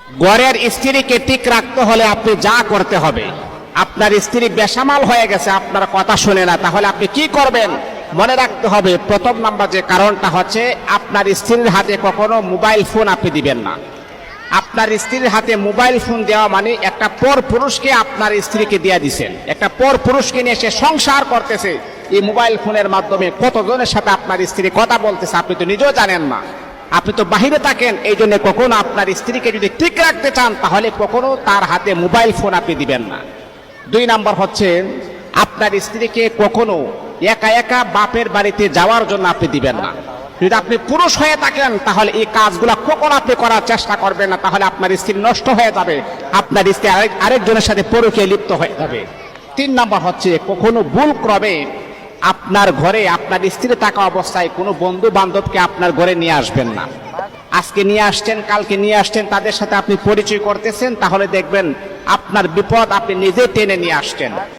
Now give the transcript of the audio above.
ঘরের স্ত্রীকে ঠিক রাখতে হলে আপনি যা করতে হবে। আপনার স্ত্রী বেসামাল হয়ে গেছে, আপনার কথা শুনে না, তাহলে আপনি কি করবেন? মনে রাখতে হবে, প্রথম নাম্বার যে কারণটা হচ্ছে, আপনার স্ত্রীর হাতে কখনো মোবাইল ফোন আপনি দিবেন না। আপনার স্ত্রীর হাতে মোবাইল ফোন দেওয়া মানে একটা পর পুরুষকে আপনার স্ত্রীকে দিয়ে দিচ্ছেন। একটা পর পুরুষকে নিয়ে সে সংসার করতেছে। এই মোবাইল ফোনের মাধ্যমে কতজনের সাথে আপনার স্ত্রী কথা বলতেছে আপনি তো নিজেও জানেন না। আপনি তো বাহিরে থাকেন, এই জন্য কখনো আপনার স্ত্রীকে যদি ঠিক রাখতে চান তাহলে কখনো তার হাতে মোবাইল ফোন আপনি দিবেন না। 2 নাম্বার হচ্ছে, আপনার স্ত্রীকে কখনো একা একা বাপের বাড়িতে যাওয়ার জন্য আপনি দিবেন না। যদি আপনি পুরুষ হয়ে থাকেন তাহলে এই কাজগুলো কখনো আপনি করার চেষ্টা করবেন না, তাহলে আপনার স্ত্রী নষ্ট হয়ে যাবে, আপনার স্ত্রী আরেকজনের সাথে পরকীয়ায় লিপ্ত হয়ে যাবে। 3 নাম্বার হচ্ছে, কখনো ভুল ক্রমে আপনার ঘরে আপনার স্ত্রী থাকা অবস্থায় কোনো বন্ধু বান্ধবকে আপনার ঘরে নিয়ে আসবেন না। আজকে নিয়ে আসছেন, কালকে নিয়ে আসছেন, তাদের সাথে আপনি পরিচয় করতেছেন, তাহলে দেখবেন আপনার বিপদ আপনি নিজে টেনে নিয়ে আসছেন।